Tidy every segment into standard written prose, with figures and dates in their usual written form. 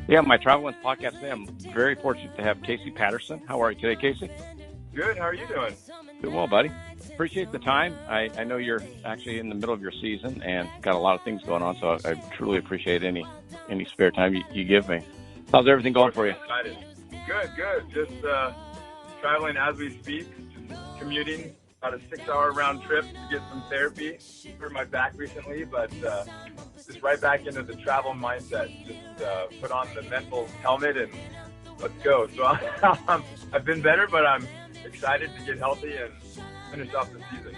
Yeah, my Travel Wins podcast today. I'm very fortunate to have Casey Patterson. How are you today, Casey? Good. How are you doing? Doing well, buddy. Appreciate the time. I know you're actually in the middle of your season and got a lot of things going on, so I truly appreciate any spare time you give me. How's everything going for you? Excited. Good. Just traveling as we speak, just commuting, about a 6-hour round trip to get some therapy for my back recently, but just right back into the travel mindset. Just put on the mental helmet and let's go. So I've been better, but I'm excited to get healthy and finish off the season.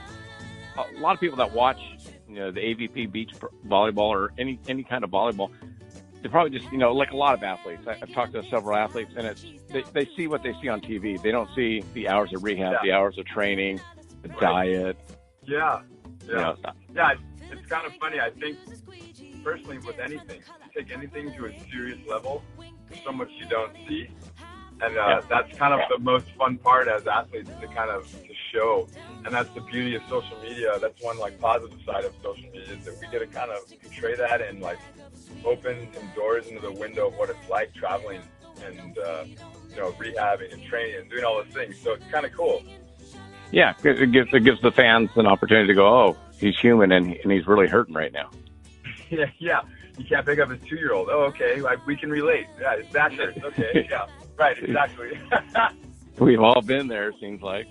A lot of people that watch, the AVP beach volleyball or any kind of volleyball, they probably just, like a lot of athletes. I've talked to several athletes, and they see what they see on TV. They don't see the hours of rehab, the hours of training, the diet. Yeah. Yeah, it's kind of funny. I think personally with anything, you take anything to a serious level, there's so much you don't see. And that's kind of the most fun part as athletes to show. And that's the beauty of social media. That's one positive side of social media is that we get to kind of portray that and open some doors into the window of what it's like traveling and, rehabbing and training and doing all those things. So it's kind of cool. Yeah, it gives the fans an opportunity to go, oh, he's human and he's really hurting right now. Yeah. You can't pick up his 2-year-old. Oh, okay. We can relate. Yeah, it's that hurts. Okay. Yeah. Right. Exactly. We've all been there, it seems like.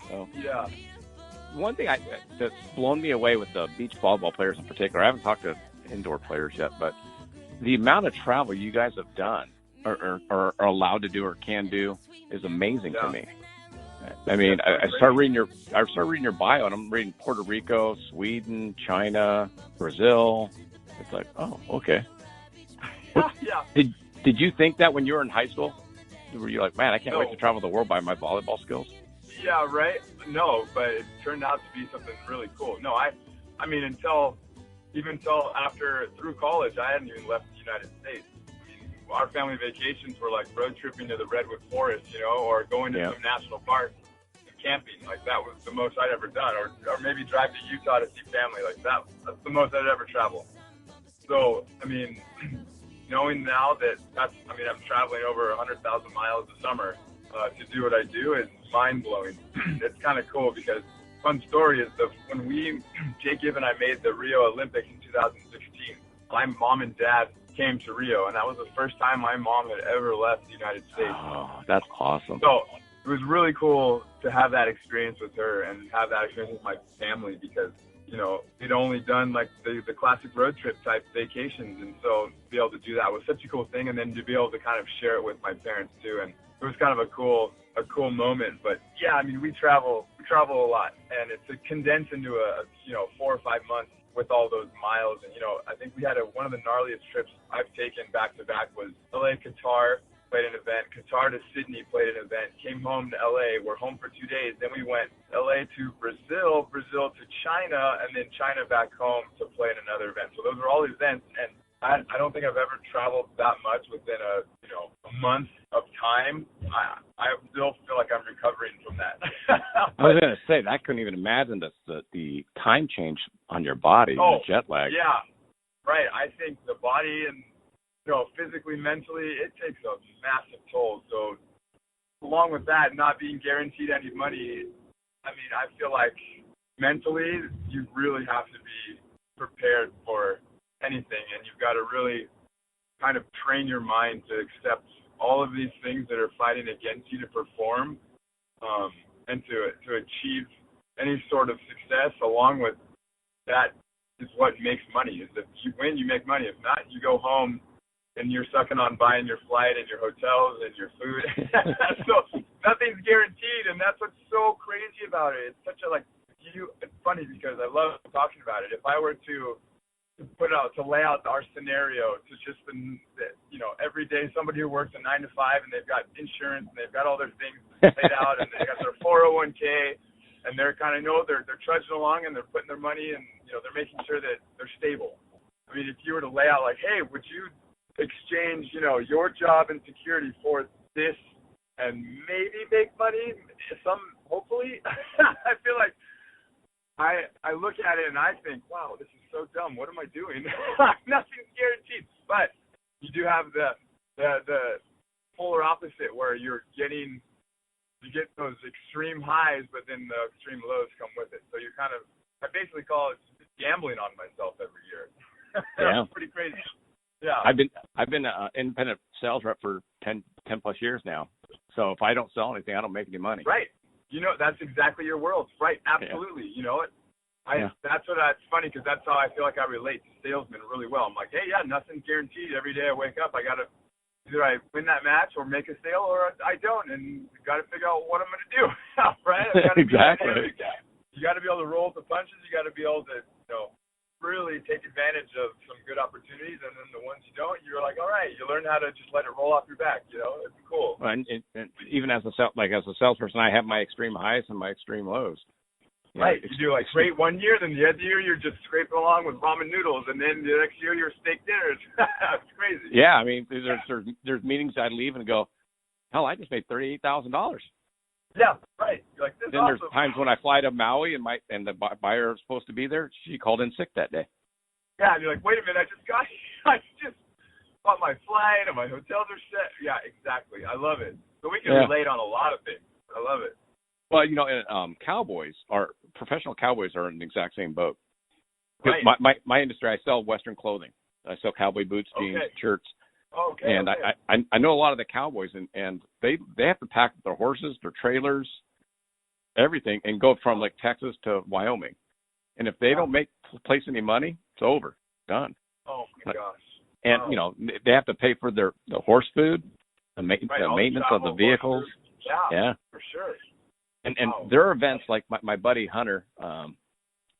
So. Yeah. One thing that's blown me away with the beach volleyball players in particular, I haven't talked to indoor players yet, but the amount of travel you guys have done or are allowed to do or can do is amazing to me. I mean, I started reading your bio, and I'm reading Puerto Rico, Sweden, China, Brazil. It's like, oh, okay. Yeah. Did you think that when you were in high school? Were you like, man, I can't wait to travel the world by my volleyball skills? Yeah, right. No, but it turned out to be something really cool. No, I mean, until after through college, I hadn't even left the United States. I mean, our family vacations were like road tripping to the Redwood Forest, or going to some national park and camping. That was the most I'd ever done, or maybe drive to Utah to see family. That's the most I'd ever travel. So, I mean, knowing now that I'm traveling over 100,000 miles a summer to do what I do is mind-blowing. It's kind of cool because fun story is when Jake Gibb and I made the Rio Olympics in 2016, my mom and dad came to Rio, and that was the first time my mom had ever left the United States. Oh, that's awesome. So it was really cool to have that experience with her and have that experience with my family because we'd only done the classic road trip type vacations. And so to be able to do that was such a cool thing. And then to be able to kind of share it with my parents too. And it was kind of a cool moment. But yeah, I mean, we travel a lot, and it's condensed into a 4 or 5 months with all those miles. And, I think we had one of the gnarliest trips I've taken back to back was LA, Qatar, played an event, Qatar to Sydney, played an event, came home to LA, we're home for 2 days, then we went LA to Brazil to China, and then China back home to play in another event. So those are all events, and I don't think I've ever traveled that much within a month of time. I still feel like I'm recovering from that. I was going to say, I couldn't even imagine the time change on your body, the jet lag. Yeah, right. I think the body and physically, mentally, it takes a massive toll. So along with that, not being guaranteed any money, I mean, I feel like mentally you really have to be prepared for anything, and you've got to really kind of train your mind to accept all of these things that are fighting against you to perform and to achieve any sort of success. Along with that is what makes money. Is if you win, you make money. If not, you go home and you're sucking on buying your flight and your hotels and your food. So nothing's guaranteed, and that's what's so crazy about it. It's such it's funny because I love talking about it. If I were to lay out our scenario to just every day somebody who works a 9 to 5 and they've got insurance and they've got all their things laid out and they got their 401k and they're kind of they're trudging along and they're putting their money and they're making sure that they're stable. I mean, if you were to lay out hey, would you exchange, your job and security for this and maybe make money, hopefully. I feel like I look at it and I think, wow, this is so dumb. What am I doing? Nothing's guaranteed. But you do have the the polar opposite where you get those extreme highs, but then the extreme lows come with it. So I basically call it gambling on myself every year. Yeah. It's pretty crazy. Yeah. I've been an independent sales rep for 10 plus years now. So if I don't sell anything, I don't make any money. Right. That's exactly your world. Right. Absolutely. Yeah. That's it's funny because that's how I feel like I relate to salesmen really well. I'm like, hey, yeah, nothing's guaranteed. Every day I wake up, either I win that match or make a sale or I don't, and got to figure out what I'm going to do. Right. Exactly. You got to be able to roll with the punches. You got to be able to, really take advantage of some good opportunities, and then the ones you don't, you're like, all right, you learn how to just let it roll off your back. It's cool. And even as a salesperson, I have my extreme highs and my extreme lows. Right. You do great one year, then the other year you're just scraping along with ramen noodles, and then the next year you're steak dinners. It's crazy. Yeah, I mean, there's meetings I leave and go, hell, I just made $38,000. Yeah, right. You're like, this then awesome. There's times when I fly to Maui and the buyer is supposed to be there. She called in sick that day. Yeah, and you're like, wait a minute, I just bought my flight and my hotels are set. Yeah, exactly. I love it. So we can relate on a lot of things. I love it. Well, professional cowboys are in the exact same boat. Right. My industry, I sell Western clothing. I sell cowboy boots, jeans, shirts. Okay. And I know a lot of the cowboys, and they have to pack their horses, their trailers, everything, and go from like Texas to Wyoming. And if they don't place any money, it's over, done. Oh my gosh. And they have to pay for the horse food, the maintenance of the vehicles. Yeah, for sure. And their events, like my buddy Hunter,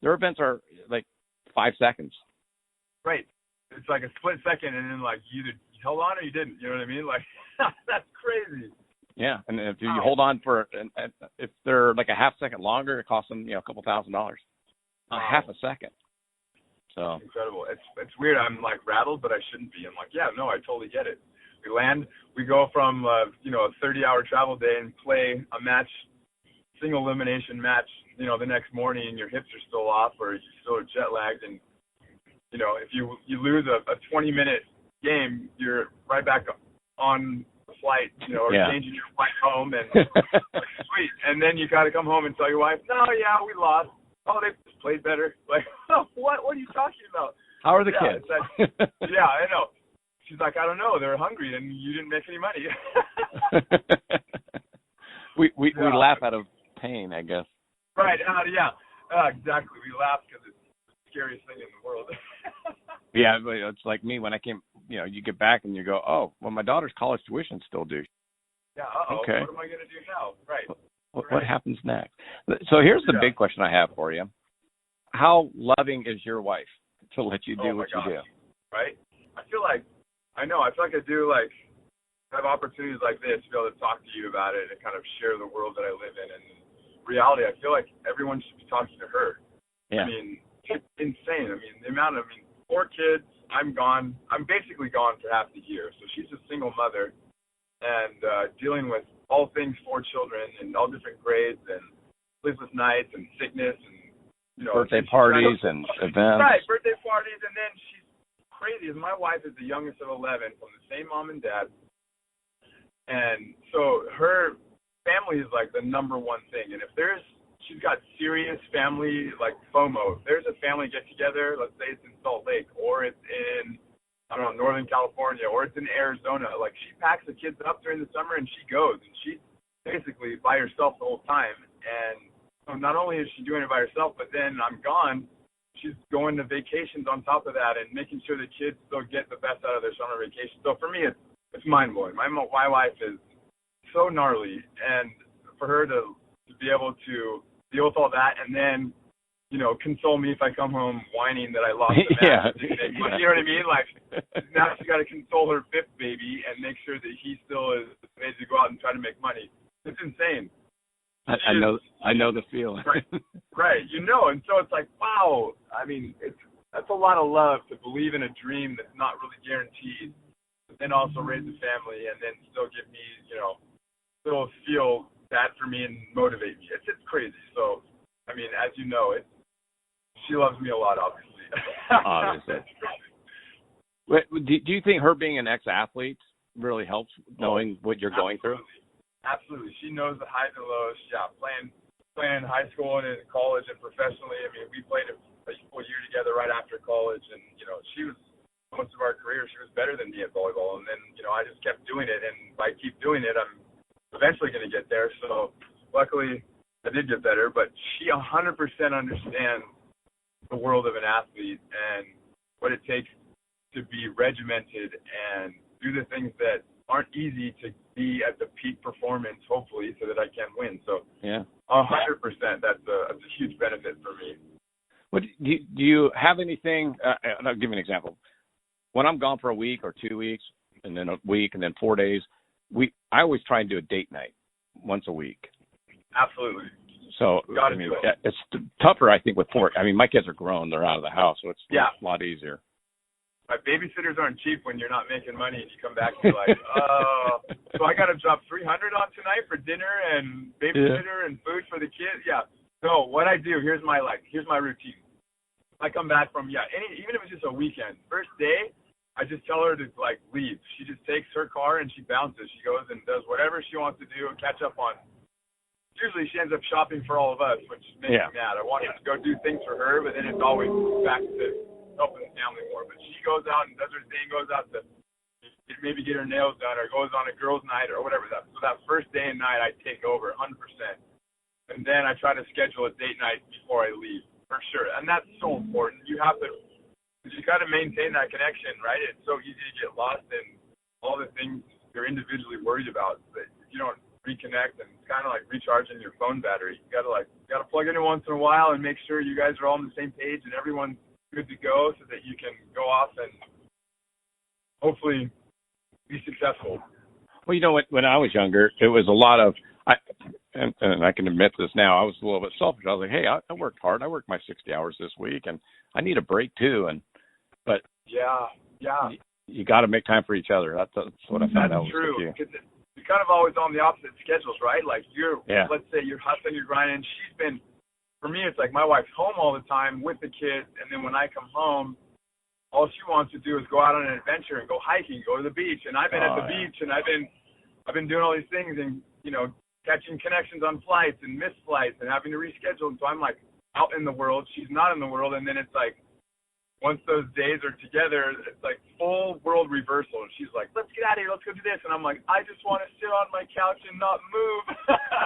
their events are like 5 seconds. Right. It's like a split second, and then like you either held on or you didn't. You know what I mean? Like that's crazy. Yeah, and if you hold on if they're like a half second longer, it costs them a couple $1,000. Half a second. So incredible. It's weird. I'm like rattled, but I shouldn't be. I'm like, yeah, no, I totally get it. We land. We go from a 30-hour travel day and play a match, single elimination match. The next morning, and your hips are still off, or you still are jet lagged, and if you lose a 20-minute game, you're right back on the flight, or changing your flight home, and like, sweet. And then you got to come home and tell your wife, no, yeah, we lost. Oh, they played better. Like, what are you talking about? How are the kids? Yeah, I know. She's like, I don't know. They're hungry, and you didn't make any money. we laugh out of pain, I guess. Right. Exactly. We laugh because it's the scariest thing in the world. Yeah, but it's like me when I came. You get back and you go, oh, well, my daughter's college tuition still due. Yeah. Okay. What am I going to do now? Right. What happens next? So here's the big question I have for you. How loving is your wife to let you do what you do? Right? I feel like I do have opportunities like this to be able to talk to you about it and kind of share the world that I live in. And in reality, I feel like everyone should be talking to her. Yeah. I mean, it's insane. I mean, 4 kids, I'm gone. I'm basically gone for half the year. So she's a single mother and dealing with all things 4 children and all different grades and sleepless nights and sickness and, birthday parties and events. Right, birthday parties. And then she's crazy. My wife is the youngest of 11 from the same mom and dad. And so her family is like the number one thing. And if she's got serious family, like FOMO. If there's a family get-together, let's say it's in Salt Lake or it's in, Northern California or it's in Arizona, like she packs the kids up during the summer and she goes. And she's basically by herself the whole time. And so not only is she doing it by herself, but then I'm gone, she's going to vacations on top of that and making sure the kids still get the best out of their summer vacation. So for me, it's mind-blowing. My wife is so gnarly, and for her to be able to deal with all that and then, console me if I come home whining that I lost the match. Yeah. You know what I mean? Like, now she's got to console her 5th baby and make sure that he still is ready to go out and try to make money. It's insane. I know the feeling. Right. And so it's like, wow. I mean, that's a lot of love to believe in a dream that's not really guaranteed, but then also raise a family and then still give me, still feel bad for me and motivate me. It's crazy. So, I mean, as you know, she loves me a lot, obviously. Obviously. Do you think her being an ex-athlete really helps knowing what you're going through? Absolutely. She knows the highs and lows. Yeah, playing in high school and in college and professionally. I mean, we played a full year together right after college, and she was most of our career. She was better than me at volleyball, and then I just kept doing it, and if I keep doing it, I'm eventually going to get there. So luckily, I did get better. But she 100% understands the world of an athlete and what it takes to be regimented and do the things that aren't easy to be at the peak performance, hopefully, so that I can win. So yeah, 100%. That's a huge benefit for me. What do you have anything? I'll give you an example. When I'm gone for a week or 2 weeks, and then a week, and then 4 days, I always try and do a date night once a week. Absolutely. So I mean, it's tougher, I think, with 4. I mean, my kids are grown; they're out of the house, so it's a lot easier. My babysitters aren't cheap when you're not making money and you come back and you're like, so I got to drop $300 on tonight for dinner and babysitter and food for the kids. Yeah. So what I do, here's my routine. I come back from, even if it's just a weekend, first day, I just tell her to leave. She just takes her car and she bounces. She goes and does whatever she wants to do and catch up on. Usually she ends up shopping for all of us, which makes me mad. I want her to go do things for her, but then it's always back to helping the family more. But she goes out and does her thing, goes out to maybe get her nails done or goes on a girls' night or whatever. So that first day and night I take over 100%. And then I try to schedule a date night before I leave, for sure. And that's so important. You got to maintain that connection, right? It's so easy to get lost in all the things you're individually worried about. But if you don't reconnect, and it's kind of like recharging your phone battery. You gotta plug in once in a while and make sure you guys are all on the same page and everyone's good to go, so that you can go off and hopefully be successful. Well, when I was younger, it was a lot of, and I can admit this now, I was a little bit selfish. I was like, hey, I worked hard. I worked my 60 hours this week, and I need a break too. But you got to make time for each other. That's what I found out. That's true. Because you're kind of always on the opposite schedules, right? Like let's say you're hustling, you're grinding. For me, it's like my wife's home all the time with the kids, and then when I come home, all she wants to do is go out on an adventure and go hiking, go to the beach. And I've been at the beach, and I've been doing all these things, and catching connections on flights and missed flights and having to reschedule. And so I'm like out in the world, she's not in the world, and then it's like once those days are together, it's like full world reversal. And she's like, let's get out of here, let's go do this. And I'm like, I just want to sit on my couch and not move.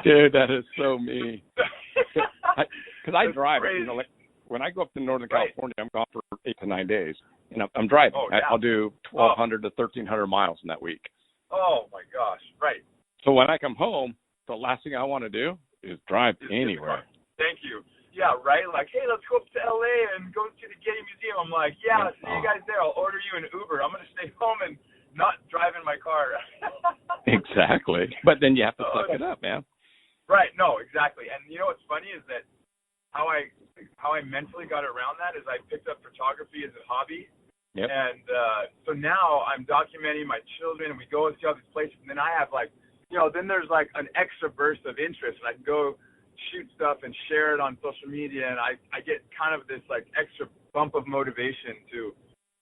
Dude, that is so me. Because I drive, when I go up to Northern California, I'm gone for 8 to 9 days, and I'm driving. I'll do 1,200 to 1,300 miles in that week. Oh my gosh, right. So when I come home, the last thing I want to do is drive anywhere. Thank you. Yeah, right? Like, hey, let's go up to L.A. and go to the Getty Museum. I'm like, see you guys there. I'll order you an Uber. I'm going to stay home and not drive in my car. Exactly. But then you have to suck it up, man. Right. No, exactly. And what's funny is that how I mentally got around that is I picked up photography as a hobby. Yep. And so now I'm documenting my children, and we go and see all these places. And then I have then there's an extra burst of interest, and I can go shoot stuff and share it on social media, and I get kind of this extra bump of motivation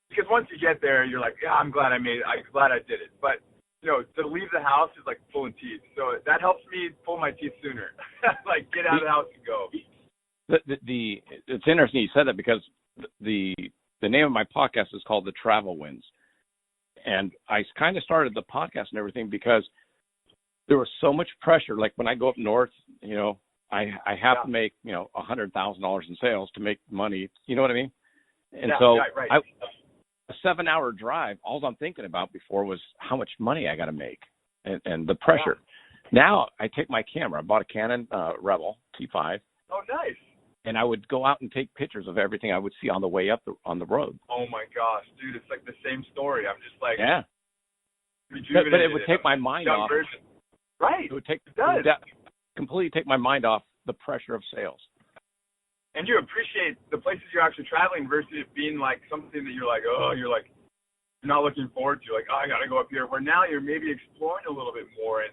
because once you get there, you're like, I'm glad I made it. I'm glad I did it. But to leave the house is like pulling teeth. So that helps me pull my teeth sooner. Get out of the house and go. It's interesting you said that, because the name of my podcast is called The Travel Wins, and I kind of started the podcast and everything because there was so much pressure. Like when I go up north, I have to make, $100,000 in sales to make money. You know what I mean? And right. A 7-hour drive, all I'm thinking about before was how much money I got to make and the pressure. Now I take my camera. I bought a Canon Rebel T5. Oh, nice. And I would go out and take pictures of everything I would see on the way up on the road. Oh, my gosh, dude, it's like the same story. I'm just like, but it would take my mind off. Version. Right. It would completely take my mind off the pressure of sales. And you appreciate the places you're actually traveling versus it being like something that you're not looking forward to. Like, I got to go up here. Where now you're maybe exploring a little bit more, and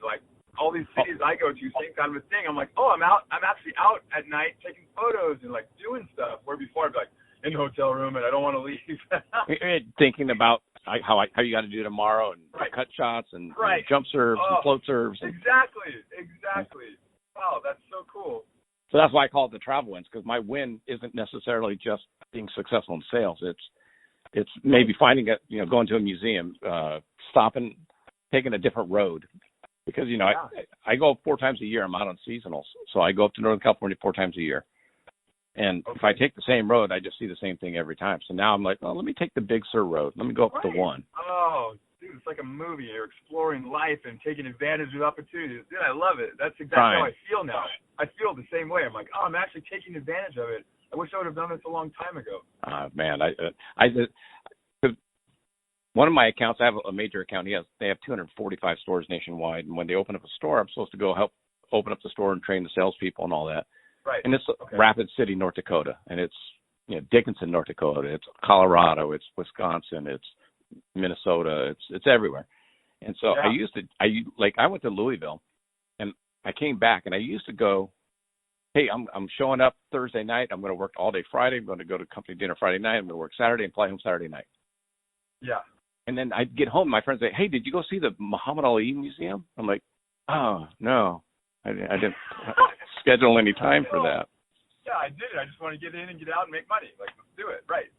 all these cities I go to, same kind of a thing. I'm like, I'm actually out at night taking photos and doing stuff. Where before I'd be in the hotel room and I don't want to leave. Thinking about how you got to do tomorrow, and cut shots and jump serves and float serves. Exactly. Wow, that's so cool. So that's why I call it the travel wins, because my win isn't necessarily just being successful in sales. It's maybe finding going to a museum, stopping, taking a different road. Because, I go 4 times a year. I'm out on seasonals. So I go up to Northern California 4 times a year. And if I take the same road, I just see the same thing every time. So now I'm like, well, let me take the Big Sur road. Let me go up the one. Oh, dude, it's like a movie. You're exploring life and taking advantage of opportunities. Dude, I love it. That's exactly how I feel now. I feel the same way. I'm like, I'm actually taking advantage of it. I wish I would have done this a long time ago. Man, one of my accounts, I have a major account. They have 245 stores nationwide, and when they open up a store, I'm supposed to go help open up the store and train the salespeople and all that. Right. And it's Rapid City, North Dakota, and it's Dickinson, North Dakota. It's Colorado. It's Wisconsin. It's Minnesota. It's everywhere. And so I went to Louisville, and I came back, and I used to go, hey, I'm showing up Thursday night. I'm going to work all day Friday. I'm going to go to company dinner Friday night. I'm going to work Saturday and fly home Saturday night. Yeah. And then I'd get home, and my friends say, hey, did you go see the Muhammad Ali Museum? I'm like, oh, no, I didn't schedule any time for that. Yeah, I did. I just want to get in and get out and make money. Like, let's do it. Right.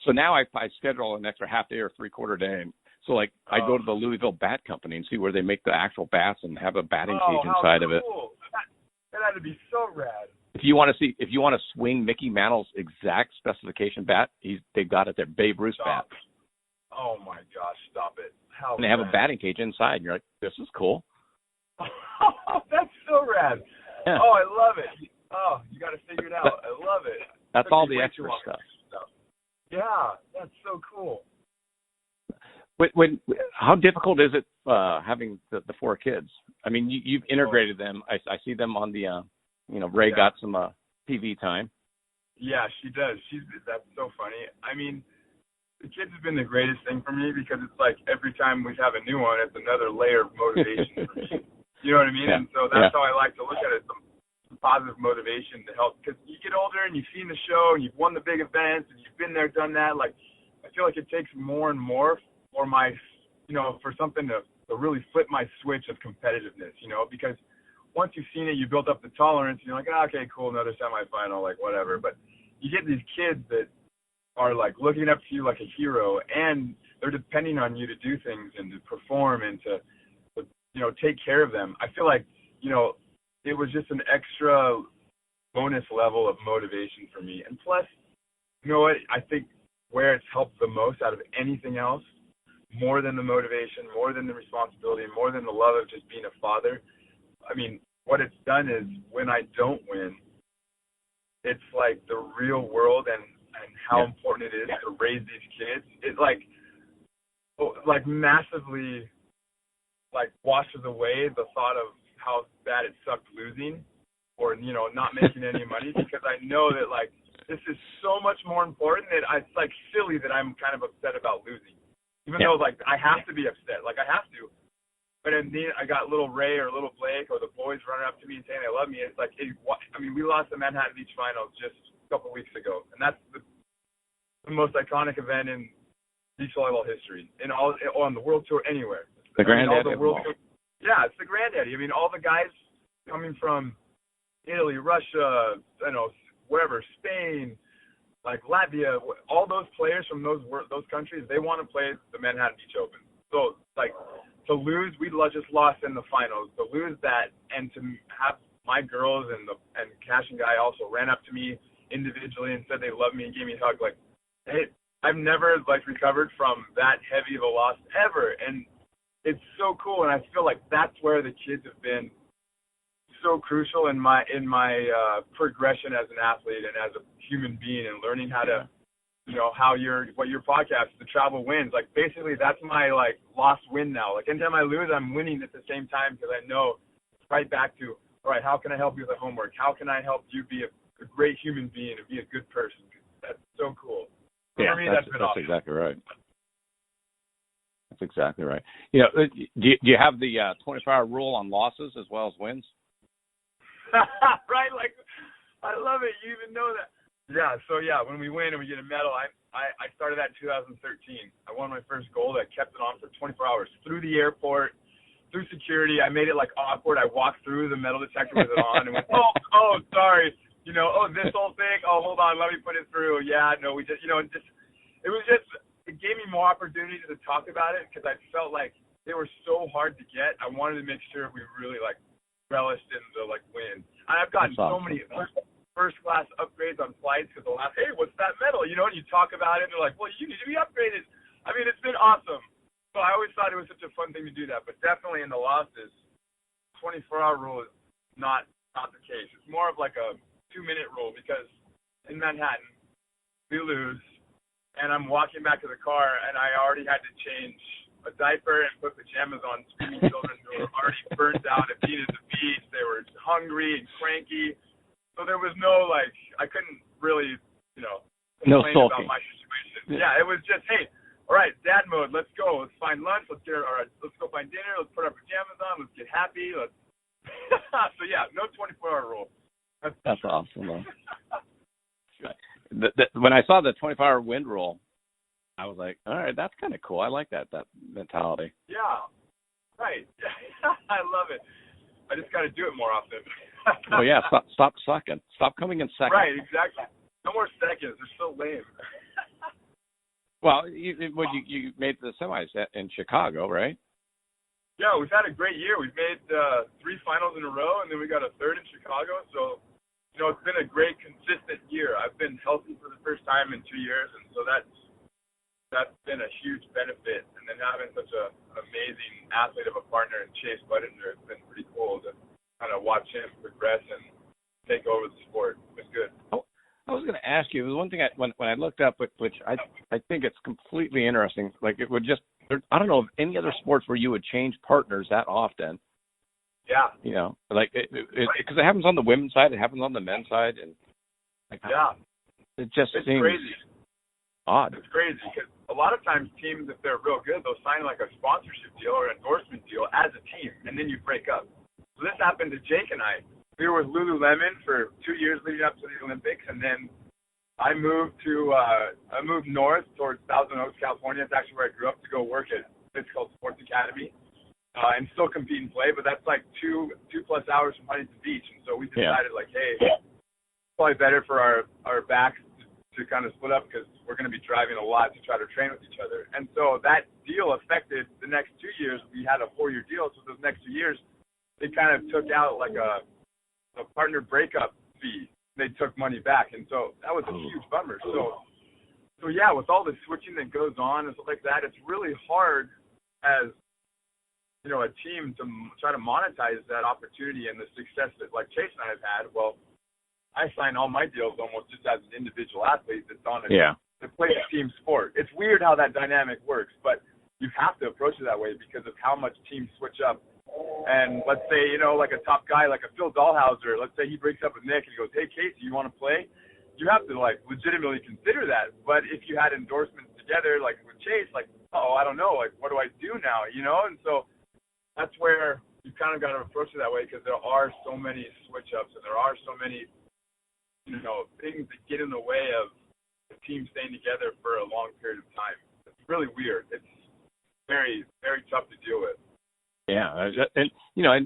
So now I schedule an extra half day or 3/4 day. And so, I go to the Louisville Bat Company and see where they make the actual bats and have a batting cage inside of it. That had to be so rad. If you want to swing Mickey Mantle's exact specification bat, they've got it there, Babe Ruth bat. Oh, my gosh, stop it. How and they have a batting cage inside, and you're like, this is cool. That's so rad. Yeah. Oh, I love it. Oh, you got to figure it out. I love it. That's all the extra stuff. Yeah, that's so cool. How difficult is it having the 4 kids? I mean, you've integrated them. I see them on the, Ray got some TV time. Yeah, she does. That's so funny. I mean, the kids have been the greatest thing for me because it's like every time we have a new one, it's another layer of motivation for me. You know what I mean? Yeah. And so that's how I like to look at it, some positive motivation to help. Because you get older and you've seen the show and you've won the big events and you've been there, done that. Like, I feel like it takes more and more for my, for something to really flip my switch of competitiveness, because once you've seen it, you build up the tolerance and you're like, okay, cool, another semifinal, like whatever. But you get these kids that are like looking up to you like a hero, and they're depending on you to do things and to perform and to take care of them. I feel like, it was just an extra bonus level of motivation for me. And plus, you know what, I think where it's helped the most out of anything else, more than the motivation, more than the responsibility, more than the love of just being a father, I mean, what it's done is when I don't win, it's like the real world and how important it is to raise these kids. It like massively washes away the thought of how bad it sucked losing or, not making any money, because I know that this is so much more important that it's silly that I'm kind of upset about losing. Even though I have to be upset. I have to. But then I got little Ray or little Blake or the boys running up to me and saying they love me. It's we lost the Manhattan Beach Finals just a couple weeks ago. And that's the most iconic event in beach volleyball history, on the World Tour, anywhere. The granddaddy of all. Yeah, it's the granddaddy. I mean, all the guys coming from Italy, Russia, wherever, Spain, Latvia, all those players from those countries, they want to play the Manhattan Beach Open. So, to lose, we just lost in the finals. To lose that, and to have my girls and Cash and Guy also ran up to me individually and said they loved me and gave me a hug. Hey, I've never recovered from that heavy of a loss ever, and it's so cool. And I feel like that's where the kids have been so crucial in my progression as an athlete and as a human being, and learning how to, what your podcast, the travel wins. Basically that's my lost win now. Anytime I lose, I'm winning at the same time, because I know it's right back to, all right, how can I help you with the homework? How can I help you be a great human being and be a good person? That's so cool. Yeah, for me, that's awesome. Exactly right. That's exactly right. Do you have the 24-hour rule on losses as well as wins? Right, I love it. You even know that. Yeah, so yeah, when we win and we get a medal, I started that in 2013. I won my first gold. I kept it on for 24 hours through the airport, through security. I made it like awkward. I walked through the metal detector with it on and went, oh, sorry. This whole thing. Oh, hold on, let me put it through. Yeah, no, we just, it gave me more opportunity to talk about it because I felt like they were so hard to get. I wanted to make sure we really like relished in the like win. And I've gotten so many first class upgrades on flights because they'll ask, hey, what's that medal? And you talk about it and they're like, well, you need to be upgraded. I mean, it's been awesome. So I always thought it was such a fun thing to do that. But definitely in the losses, 24-hour rule is not the case. It's more of like a 2-minute rule because in Manhattan, we lose, and I'm walking back to the car, and I already had to change a diaper and put pajamas on screaming children who were already burnt out and being at the beach. They were hungry and cranky. So there was no, I couldn't really, complain about my situation. Yeah, it was just, hey, all right, dad mode, let's go. Let's find lunch. Let's go find dinner. Let's put our pajamas on. Let's get happy. So, yeah, no 24-hour rule. That's awesome, though. When I saw the 24-hour wind rule, I was like, all right, that's kind of cool. I like that mentality. Yeah, right. I love it. I just got to do it more often. Oh, yeah, stop sucking. Stop coming in second. Right, exactly. No more seconds. They're so lame. Well, you made the semis in Chicago, right? Yeah, we've had a great year. We've made 3 finals in a row, and then we got a 3rd in Chicago. So, it's been a great, consistent year. I've been healthy for the first time in 2 years, and so that's been a huge benefit. And then having such an amazing athlete of a partner in Chase Budinger, it's been pretty cool to kind of watch him progress and take over the sport. It's good. I was going to ask you, one thing when I looked up, which I think it's completely interesting, like it would just, I don't know of any other sports where you would change partners that often. Yeah. Because it happens on the women's side, it happens on the men's side, and it just seems crazy. Odd. It's crazy because a lot of times teams, if they're real good, they'll sign like a sponsorship deal or endorsement deal as a team, and then you break up. So this happened to Jake and I. We were with Lululemon for 2 years leading up to the Olympics, and then I moved north towards Thousand Oaks, California. It's actually where I grew up to go work at. It's called Sports Academy, and still compete and play. But that's like 2+ hours from Huntington Beach, and so we decided hey, it's probably better for our backs to kind of split up because we're going to be driving a lot to try to train with each other. And so that deal affected the next 2 years. We had a 4-year deal, so those next 2 years, they kind of took out like a partner breakup fee. They took money back, and so that was a huge bummer. So yeah, with all the switching that goes on and stuff like that, it's really hard as a team to try to monetize that opportunity and the success that like Chase and I have had. Well, I sign all my deals almost just as an individual athlete that's on to play a team sport. It's weird how that dynamic works, but you have to approach it that way because of how much teams switch up. And let's say, like a top guy, like a Phil Dahlhauser, let's say he breaks up with Nick and he goes, hey, Casey, you want to play? You have to, legitimately consider that. But if you had endorsements together, like with Chase, I don't know, what do I do now, And so that's where you kind of got to approach it that way because there are so many switch-ups and there are so many, things that get in the way of the team staying together for a long period of time. It's really weird. It's very, very tough to deal with. Yeah, and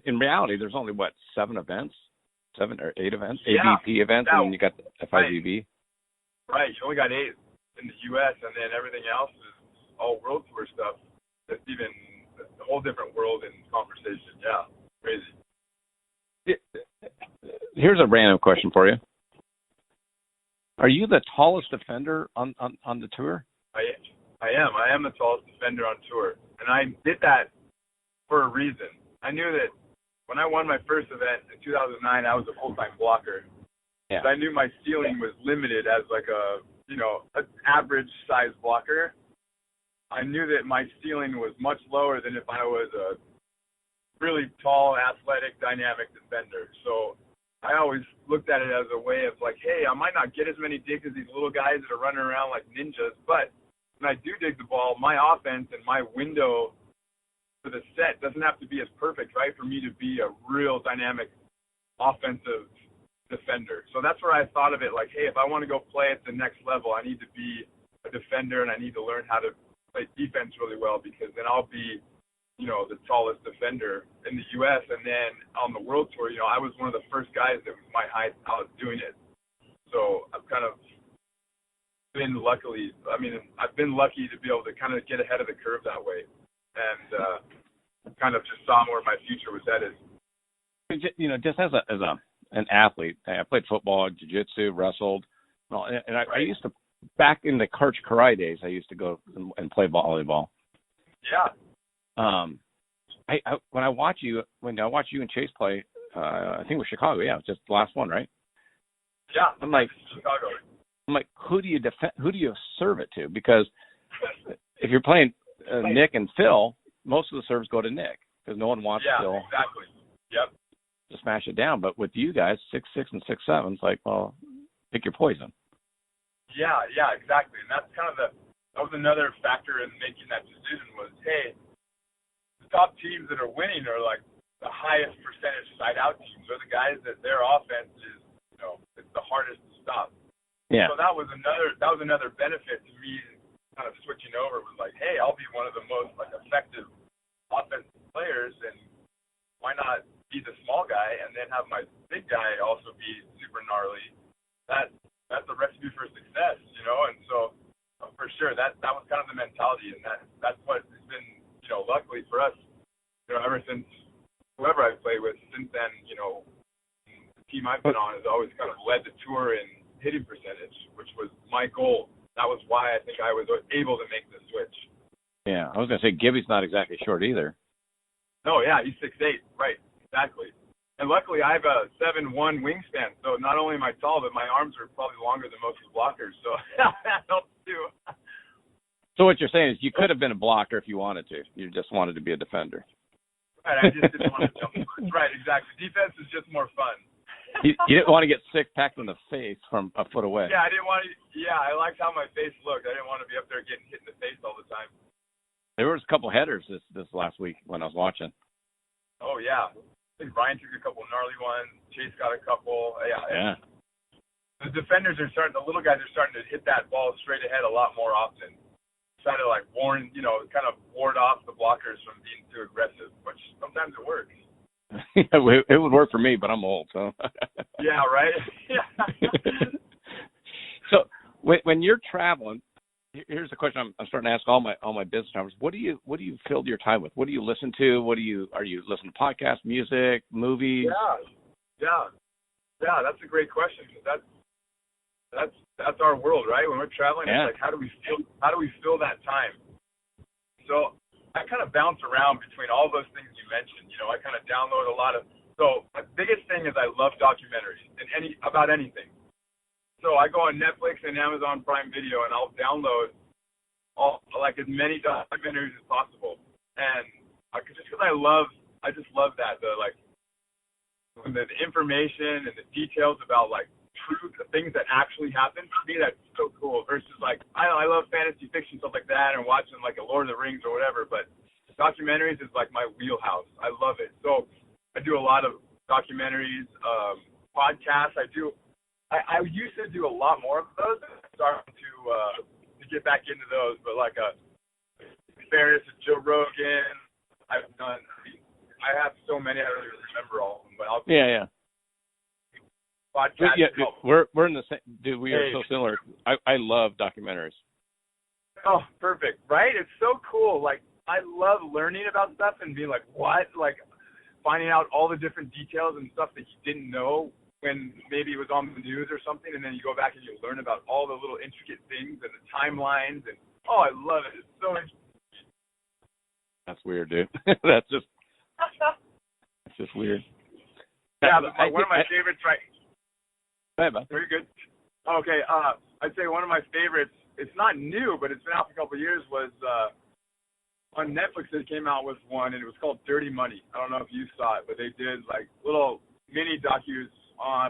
in reality, there's only 7 or 8 events, AVP events, and then you got the FIVB. Right, you only got 8 in the U.S., and then everything else is all world tour stuff. That's even a whole different world in conversation. Yeah, crazy. Here's a random question for you. Are you the tallest defender on the tour? I am the tallest defender on tour, and I did that for a reason. I knew that when I won my first event in 2009, I was a full-time blocker. Yeah. I knew my ceiling was limited as an average size blocker. I knew that my ceiling was much lower than if I was a really tall, athletic, dynamic defender. So I always looked at it as a way of hey, I might not get as many digs as these little guys that are running around like ninjas, but when I do dig the ball, my offense and my window for the set doesn't have to be as perfect, right, for me to be a real dynamic offensive defender. So that's where I thought of it, like, hey, if I want to go play at the next level, I need to be a defender, and I need to learn how to play defense really well, because then I'll be, you know, the tallest defender in the U.S. And then on the World Tour, you know, I was one of the first guys that was my height out doing it. So I've kind of been I've been lucky to be able to kind of get ahead of the curve that way, and kind of just saw where my future was headed. You know, just as an athlete, I played football, jiu-jitsu, wrestled, and I used to, back in the Karch Karai days, I used to go and play volleyball. Yeah. When I watch you and Chase play, I think it was Chicago. Yeah, it was just the last one, right? Yeah. I'm like, Chicago. I'm like, who do you defend? Who do you serve it to? Because if you're playing Nick and Phil, most of the serves go to Nick because no one wants Phil. Yeah, exactly. Yep. To smash it down. But with you guys, 6'6" and 6'7", it's like, well, pick your poison. Yeah, exactly. And that's kind of that was another factor in making that decision was, hey, the top teams that are winning are like the highest percentage side out teams. They're the guys that their offense is, you know, it's the hardest to stop. Yeah. So that was another benefit to me kind of switching over, was like, hey, I'll be one of the most like effective offensive players, and why not be the small guy and then have my big guy also be super gnarly? That's a recipe for success, you know. And so for sure that was kind of the mentality, and that's what has been, you know, luckily for us, you know, ever since whoever I've played with since then, you know, the team I've been on has always kind of led the tour in hitting percentage, which was my goal. That was why I think I was able to make the switch. Yeah, I was going to say Gibby's not exactly short either. No, yeah, he's 6'8", right, exactly. And luckily I have a 7'1" wingspan, so not only am I tall, but my arms are probably longer than most of the blockers, so that helps too. So what you're saying is you could have been a blocker if you wanted to. You just wanted to be a defender. Right, I just didn't want to jump. Right, exactly. Defense is just more fun. You didn't want to get six-packed in the face from a foot away. Yeah, I didn't want to. Yeah, I liked how my face looked. I didn't want to be up there getting hit in the face all the time. There was a couple headers this last week when I was watching. Oh yeah, I think Ryan took a couple gnarly ones. Chase got a couple. Yeah. The defenders are the little guys are starting to hit that ball straight ahead a lot more often. Try to like kind of ward off the blockers from being too aggressive, which sometimes it works. It would work for me, but I'm old, so. Yeah, right? Yeah. So when you're traveling, here's the question I'm starting to ask all my business owners. What do you fill your time with? What do you listen to? Are you listening to podcasts, music, movies? Yeah. That's a great question. That's our world, right? When we're traveling, It's like how do we fill that time? So I kind of bounce around between all those things you mentioned. You know, I kind of download a lot of. So my biggest thing is I love documentaries and about anything. So I go on Netflix and Amazon Prime Video, and I'll download as many documentaries as possible. And just because I just love that the information and the details about like truth, the things that actually happen. To me, that's so cool. Versus like I love fantasy fiction, stuff like that, and watching like a Lord of the Rings or whatever. But documentaries is like my wheelhouse. I love it. So I do a lot of documentaries, podcasts. I used to do a lot more of those. I'm starting to get back into those. But like Ferris and Joe Rogan, I've done. I have so many. I don't even remember all of them. But yeah. Podcast. Yeah, we're in the same. Dude, we are so similar. I love documentaries. Oh, perfect, right? It's so cool. Like I love learning about stuff and being like, what? Like finding out all the different details and stuff that you didn't know when maybe it was on the news or something, and then you go back and you learn about all the little intricate things and the timelines, and I love it. It's so interesting. That's weird, dude. That's just weird. Yeah, one of my favorites, right? Very good. Okay, I'd say one of my favorites, it's not new, but it's been out for a couple of years, was on Netflix. They came out with one, and it was called Dirty Money. I don't know if you saw it, but they did like little mini docus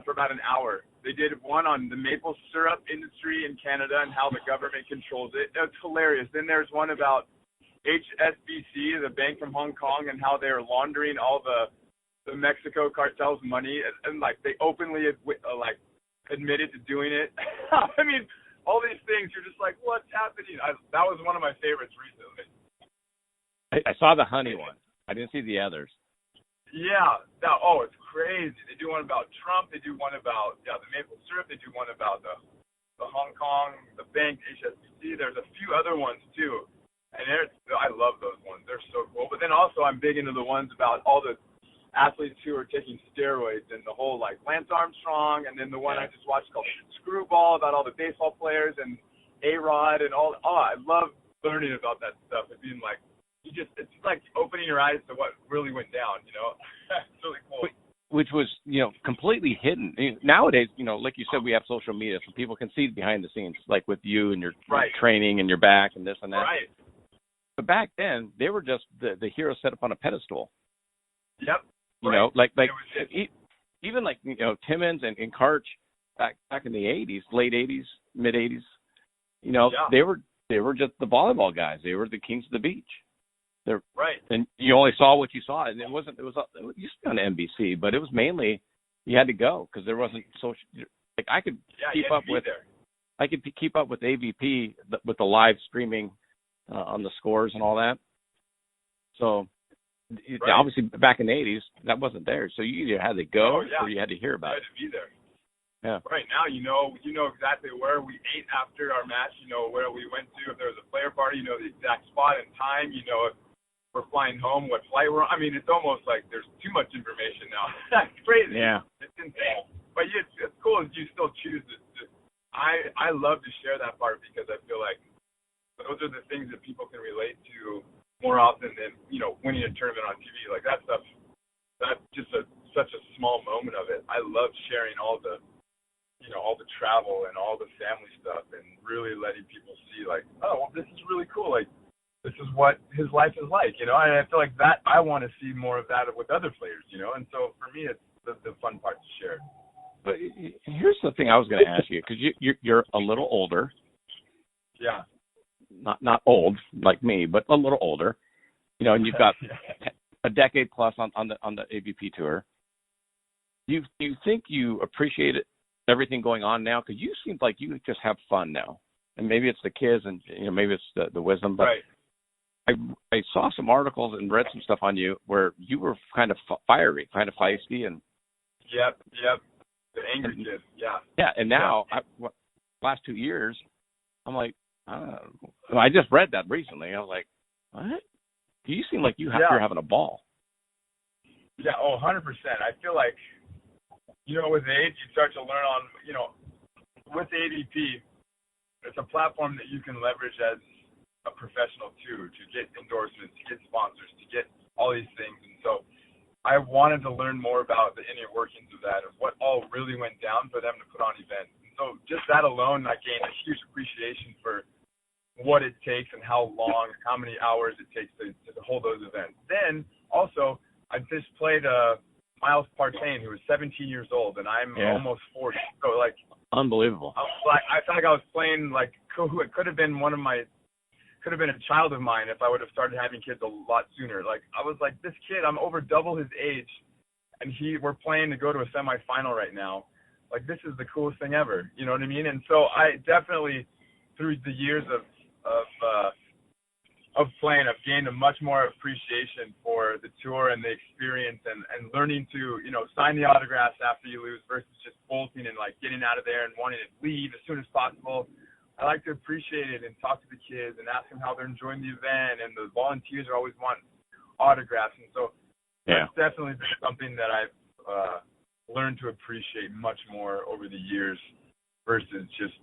for about an hour. They did one on the maple syrup industry in Canada and how the government controls it. It's hilarious. Then there's one about HSBC, the bank from Hong Kong, and how they're laundering all the the Mexico cartel's money, and like they openly like admitted to doing it. I mean, all these things, you're just like, what's happening? That was one of my favorites recently. I saw the honey one. I didn't see the others. Yeah. It's crazy. They do one about Trump. They do one about the maple syrup. They do one about the Hong Kong, the bank, HSBC. There's a few other ones too, and I love those ones. They're so cool. But then also I'm big into the ones about all the athletes who are taking steroids and the whole like Lance Armstrong, and then the one I just watched called Screwball about all the baseball players and A-Rod and all. I love learning about that stuff and being like, it's like opening your eyes to what really went down, you know. It's really cool. Which was, completely hidden. Nowadays, like you said, we have social media, so people can see behind the scenes, like with you and your training and your back and this and that. Right. But back then, they were just the heroes set up on a pedestal. Yep. You know, like even like Timmons and Karch back in the '80s, late '80s, mid '80s. They were just the volleyball guys. They were the kings of the beach. Right. And you only saw what you saw, and it used to be on NBC, but it was mainly you had to go because there wasn't social. Like I could keep up with. I could keep up with AVP with the live streaming on the scores and all that. So. Obviously, back in the '80s, that wasn't there. So you either had to go or you had to hear about it. You had to be there. Yeah. Right now, you know exactly where we ate after our match. You know where we went to. If there was a player party, you know the exact spot and time. You know if we're flying home, what flight we're on. I mean, it's almost like there's too much information now. That's crazy. Yeah. It's insane. But it's cool as you still choose to. I love to share that part because I feel like those are the things that people can relate to more often than, winning a tournament on TV. Like that stuff, that's just such a small moment of it. I love sharing all the travel and all the family stuff and really letting people see like, oh, well, this is really cool. Like this is what his life is like, and I feel like that I want to see more of that with other players, and so for me, it's the fun part to share. But here's the thing I was going to ask you, because you're a little older. Yeah. Not old like me, but a little older, and you've got a decade plus on the AVP tour. Do you think you appreciate everything going on now? Because you seem like you just have fun now, and maybe it's the kids, and maybe it's the wisdom. But I saw some articles and read some stuff on you where you were kind of fiery, kind of feisty, and Yep. The angry kid. Yeah. Yeah, and now last 2 years, I'm like. I just read that recently. I was like, what? You seem like you're having a ball. Yeah, 100%. I feel like, with age, you start to learn on, with AVP, it's a platform that you can leverage as a professional, too, to get endorsements, to get sponsors, to get all these things. And so I wanted to learn more about the inner workings of that, of what all really went down for them to put on events. And so just that alone, I gained a huge appreciation for what it takes and how many hours it takes to hold those events. Then also, I just played Miles Partain, who was 17 years old, and I'm almost 40. So like, unbelievable. I felt like I was playing like who it could have been a child of mine if I would have started having kids a lot sooner. Like I was like, this kid, I'm over double his age, and we're playing to go to a semifinal right now. Like this is the coolest thing ever. You know what I mean? And so I definitely, through the years of playing, I've gained a much more appreciation for the tour and the experience and learning to, sign the autographs after you lose versus just bolting and like getting out of there and wanting to leave as soon as possible. I like to appreciate it and talk to the kids and ask them how they're enjoying the event, and the volunteers are always wanting autographs. And so that's definitely been something that I've learned to appreciate much more over the years versus just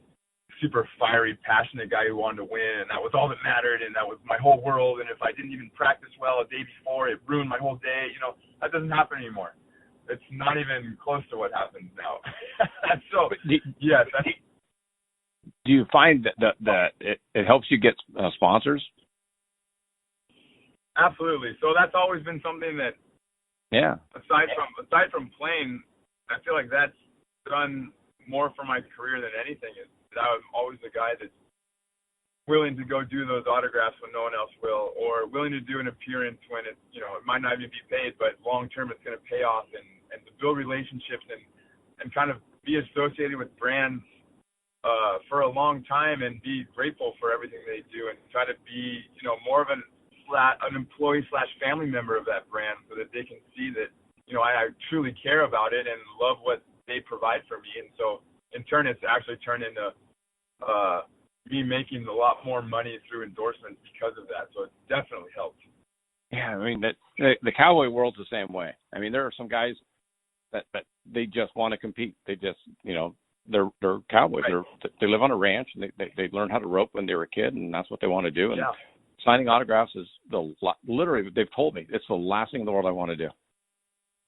super fiery, passionate guy who wanted to win, and that was all that mattered, and that was my whole world. And if I didn't even practice well a day before, it ruined my whole day. That doesn't happen anymore. It's not even close to what happens now. So, yes. Do you find that it helps you get sponsors? Absolutely. So that's always been something that, aside from playing, I feel like that's done more for my career than anything. I'm always the guy that's willing to go do those autographs when no one else will, or willing to do an appearance when it, you know, it might not even be paid, but long term it's going to pay off, and to build relationships and kind of be associated with brands for a long time and be grateful for everything they do, and try to be, you know, more of an employee / family member of that brand, so that they can see that, you know, I truly care about it and love what they provide for me. And so in turn, it's actually turned into me making a lot more money through endorsements because of that. So it's definitely helped. Yeah, I mean, the cowboy world's the same way. I mean, there are some guys that they just want to compete. They just, you know, they're cowboys. Right. They live on a ranch, and they learned how to rope when they were a kid, and that's what they want to do. And yeah. signing autographs is literally, they've told me, it's the last thing in the world I want to do.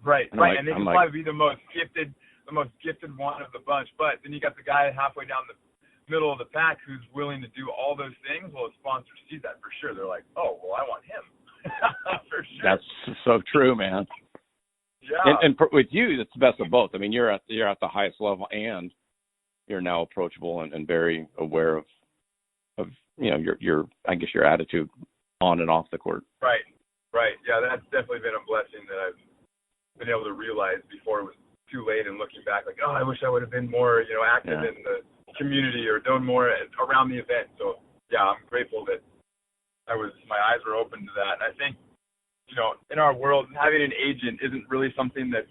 Right, and right. like, And they can probably be the most gifted one of the bunch. But then you got the guy halfway down the middle of the pack who's willing to do all those things. Well, the sponsors see that for sure. They're like, oh, well, I want him. For sure. That's so true, man. Yeah. And with you, it's the best of both. I mean, you're at the highest level, and you're now approachable and very aware of you know, your I guess your attitude on and off the court. Right. Yeah, that's definitely been a blessing that I've been able to realize before it was too late, and looking back like, oh, I wish I would have been more, you know, active in the community or done more around the event. So yeah, I'm grateful that my eyes were open to that. I think, you know, in our world, having an agent isn't really something that's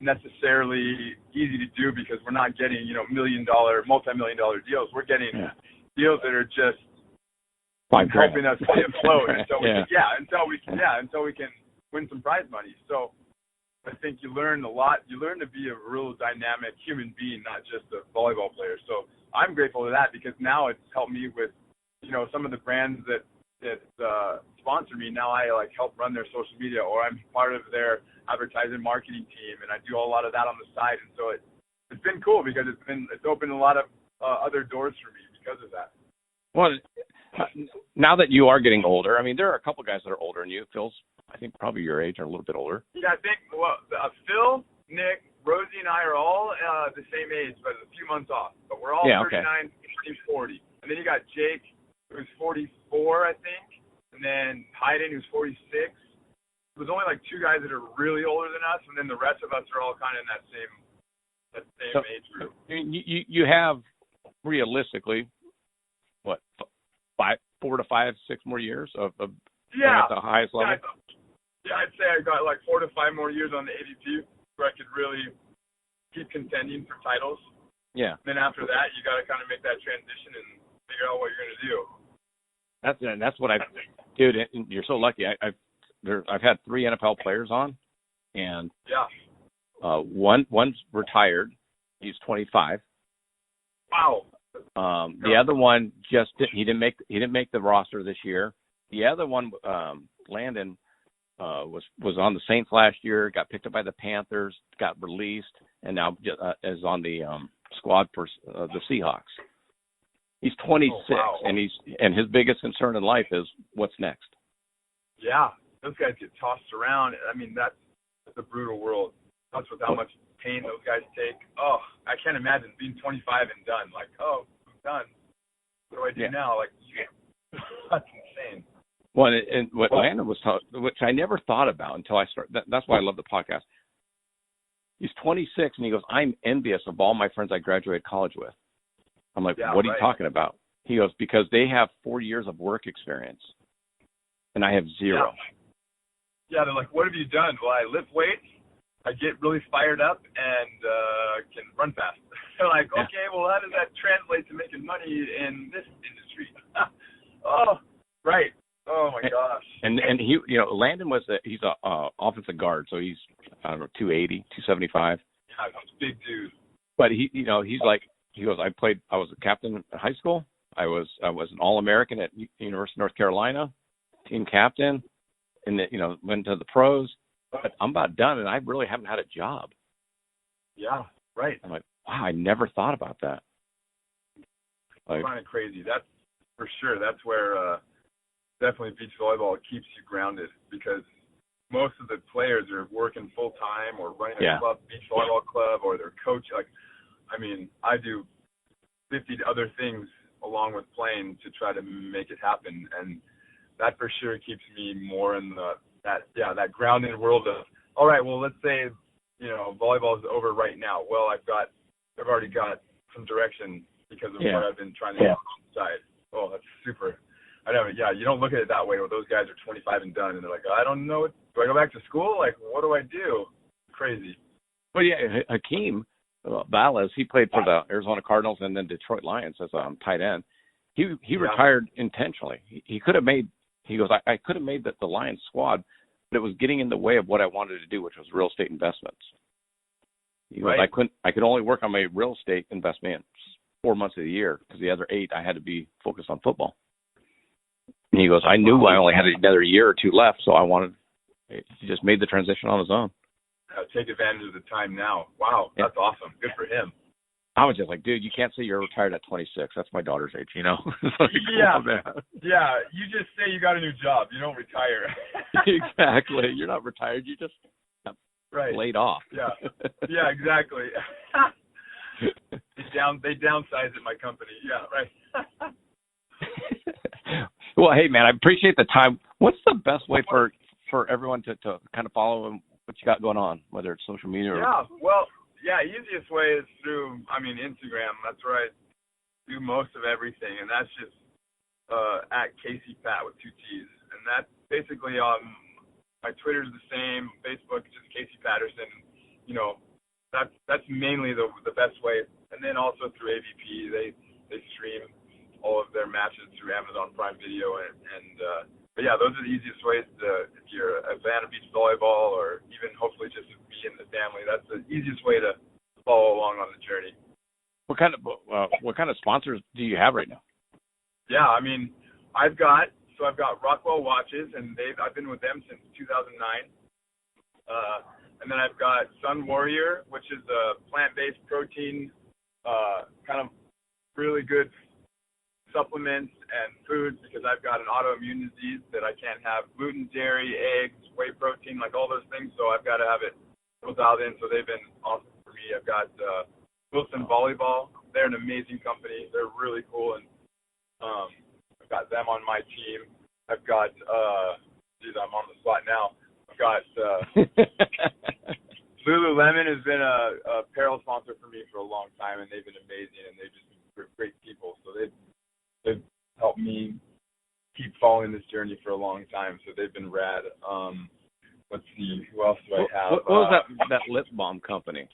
necessarily easy to do, because we're not getting, you know, multi-million-dollar deals. We're getting deals that are just helping us stay afloat until we can win some prize money. So I think you learn a lot. You learn to be a real dynamic human being, not just a volleyball player. So I'm grateful to that, because now it's helped me with, you know, some of the brands that sponsor me. Now I like help run their social media, or I'm part of their advertising marketing team, and I do a lot of that on the side. And so it's been cool, because it's opened a lot of other doors for me because of that. Well, now that you are getting older, I mean, there are a couple guys that are older than you. Phil's, I think, probably your age or a little bit older. Yeah, I think, Phil, Nick, Rosie, and I are all the same age, but a few months off. But we're all 39, 40. And then you got Jake, who's 44, I think, and then Hayden, who's 46. There's only like two guys that are really older than us, and then the rest of us are all kind of in that same age group. You have, realistically, what, 4 to 5, 6 more years of at the highest level? I'd say I got like 4 to 5 more years on the AVP where I could really keep contending for titles. Yeah. Then after that, you got to kind of make that transition and figure out what you're going to do. That's what dude. You're so lucky. I've had 3 NFL players on, and one's retired. He's 25. Wow. The other one he didn't make the roster this year. The other one, Landon, was on the Saints last year. Got picked up by the Panthers. Got released, and now is on the squad for the Seahawks. He's 26, and his biggest concern in life is what's next. Yeah, those guys get tossed around. I mean, that's a brutal world. That's with how much pain those guys take. Oh, I can't imagine being 25 and done. Like, oh, I'm done. What do I do now? Like, that's insane. Well, and what Landon was taught, which I never thought about until I started. That's why I love the podcast. He's 26, and he goes, I'm envious of all my friends I graduated college with. I'm like, what are you talking about? He goes, because they have 4 years of work experience, and I have 0. Yeah, they're like, what have you done? Well, I lift weights, I get really fired up, and can run fast. They're like, okay, well, how does that translate to making money in this industry? Oh, right. Oh, my gosh. And he, you know, Landon he's a offensive guard, so he's, I don't know, 280, 275. Yeah, he's a big dude. But he, you know, he's like, he goes, I was a captain in high school. I was an All-American at University of North Carolina, team captain, and then, you know, went to the pros. But I'm about done, and I really haven't had a job. Yeah, right. I'm like, wow, I never thought about that. Like, kind of crazy. That's for sure. That's where definitely beach volleyball keeps you grounded, because most of the players are working full time or running a club, beach volleyball club, or they're coach. Like, I mean, I do 50 other things along with playing to try to make it happen. And that for sure keeps me more in that grounded world of, all right, well, let's say, volleyball is over right now. Well, I've already got some direction because of what I've been trying to do on the side. Oh, that's super. I know. Yeah, you don't look at it that way. Well, those guys are 25 and done, and they're like, I don't know. Do I go back to school? Like, what do I do? Crazy. Well, yeah, Hakeem Ballas, he played for the Arizona Cardinals and then Detroit Lions as a tight end. He retired intentionally. He could have made. He goes, I could have made the Lions squad, but it was getting in the way of what I wanted to do, which was real estate investments. He goes, I could only work on my real estate investment 4 months of the year because the other 8 I had to be focused on football. And he goes, I knew I only had another year or 2 left, so he just made the transition on his own. Take advantage of the time now. Wow, that's awesome. Good for him. I was just like, dude, you can't say you're retired at 26. That's my daughter's age, Yeah. Yeah, you just say you got a new job. You don't retire. Exactly. You're not retired. You just got laid off. Yeah. Yeah, exactly. They downsized at my company. Yeah, right. Well, hey, man, I appreciate the time. What's the best way for everyone to kind of follow what you got going on, whether it's social media or... Easiest way is through, Instagram. That's where I do most of everything, and that's just at Casey Pat with 2 T's. And that's basically my Twitter's the same, Facebook is just Casey Patterson. That's mainly the best way. And then also through AVP, they stream all of their matches through Amazon Prime Video, but yeah, those are the easiest ways if you're a fan of beach volleyball or even hopefully just me and the family, that's the easiest way to follow along on the journey. What kind of sponsors do you have right now? Yeah, I've got Rockwell Watches, and I've been with them since 2009. And then I've got Sun Warrior, which is a plant-based protein, kind of really good supplements and foods because I've got an autoimmune disease that I can't have gluten, dairy, eggs, whey protein, like all those things. So I've got to have it dialed in. So they've been awesome for me. I've got Wilson Volleyball. They're an amazing company. They're really cool, and I've got them on my team. I've got I'm on the spot now. I've got Lululemon has been a apparel sponsor for me for a long time, and they've been amazing, and they've just been great people. So they've helped me keep following this journey for a long time. So they've been rad. Let's see, who else do I have? What was that lip balm company?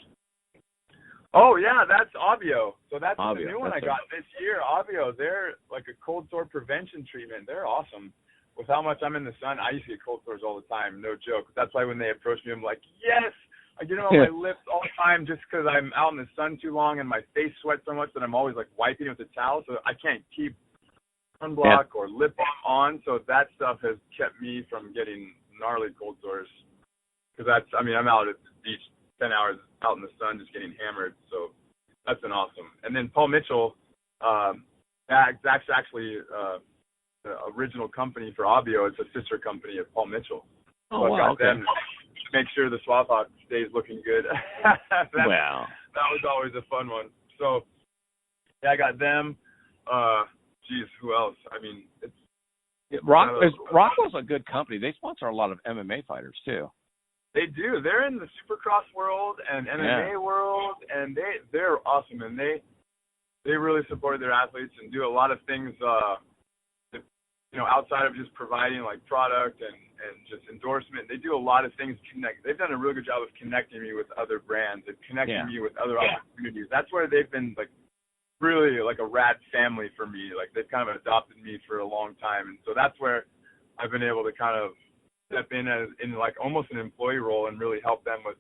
Oh, yeah, that's Avio. So that's the new one I got this year. Avio, they're like a cold sore prevention treatment. They're awesome. With how much I'm in the sun, I used to get cold sores all the time, no joke. That's why when they approach me, I'm like, yes! I get them on my lips all the time just because I'm out in the sun too long and my face sweats so much that I'm always like wiping it with a towel, so I can't keep sunblock or lip balm on. So that stuff has kept me from getting gnarly cold sores. Because I'm out at the beach 10 hours out in the sun just getting hammered. So that's been awesome. And then Paul Mitchell, that's actually the original company for Avio. It's a sister company of Paul Mitchell. Oh, so wow, I've got them to make sure the swap out stays looking good. That was always a fun one. So, yeah, I got them. Who else? Rockwell's a good company. They sponsor a lot of MMA fighters, too. They do. They're in the Supercross world and MMA world, and they're awesome. And they really support their athletes and do a lot of things outside of just providing like product and just endorsement. They do a lot of things to connect. They've done a really good job of connecting me with other brands and connecting me with other opportunities. That's where they've been like really like a rad family for me. Like they've kind of adopted me for a long time. And so that's where I've been able to kind of step in like almost an employee role and really help them with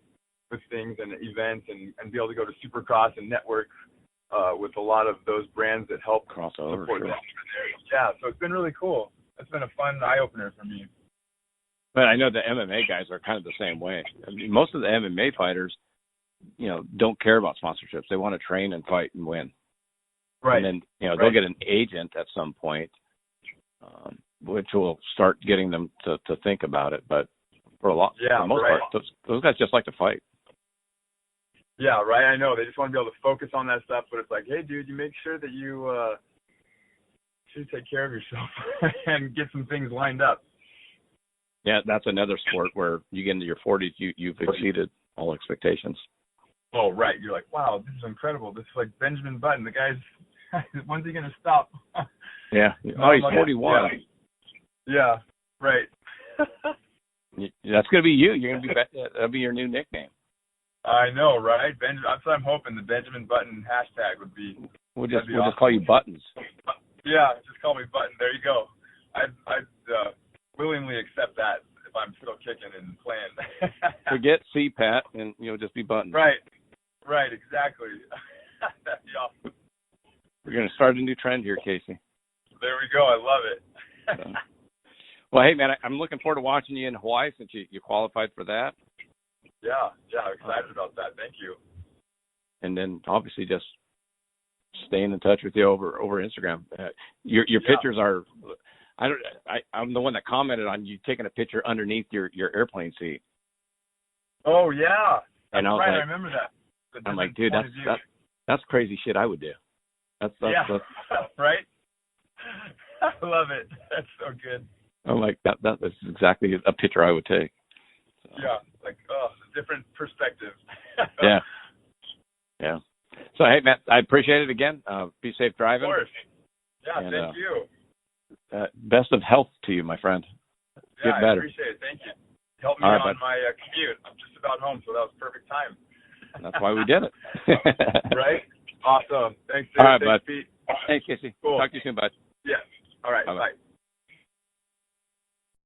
things and events and be able to go to Supercross and network with a lot of those brands that help crossover support them. Yeah, so it's been really cool. It's been a fun eye-opener for me. But I know the MMA guys are kind of the same way. Most of the MMA fighters, don't care about sponsorships. They want to train and fight and win. Right. And then, they'll get an agent at some point, which will start getting them to think about it. But for the most part, those guys just like to fight. Yeah, right. I know. They just want to be able to focus on that stuff. But it's like, hey, dude, you make sure that you sure you take care of yourself and get some things lined up. Yeah, that's another sport where you get into your 40s, you've exceeded all expectations. Oh, right. You're like, wow, this is incredible. This is like Benjamin Button. The guy's, when's he going to stop? Yeah. Oh, he's 41. Yeah, right. That's going to be you. You're going to be, that'll be your new nickname. I know, right? That's what I'm hoping. The Benjamin Button hashtag would be. We'll just awesome. call you Buttons. Yeah, just call me Button. There you go. I'd willingly accept that if I'm still kicking and playing. Forget CPAT and just be Buttons. Right, exactly. That'd be awesome. We're going to start a new trend here, Casey. There we go. I love it. Well, hey, man, I'm looking forward to watching you in Hawaii since you qualified for that. Yeah, I'm excited about that. Thank you. And then obviously just staying in touch with you over Instagram. Your pictures are. I'm the one that commented on you taking a picture underneath your airplane seat. Oh yeah, and I was right. Like, I remember that. I'm like, dude, that's crazy shit I would do. That's right. I love it. That's so good. I'm like that's exactly a picture I would take. So. Yeah, like different perspective. Yeah. So hey, Matt, I appreciate it again. Be safe driving. Of course. Yeah, and, thank you. Best of health to you, my friend. Yeah, Get better. I appreciate it. Thank you. Help me on my commute. I'm just about home, so that was perfect time. That's why we did it. Right? Awesome. Thanks, All right, Thanks, bud. Pete. Thanks, Casey. Cool. Talk to you soon, bud. Yeah. All right. Bye-bye. Bye.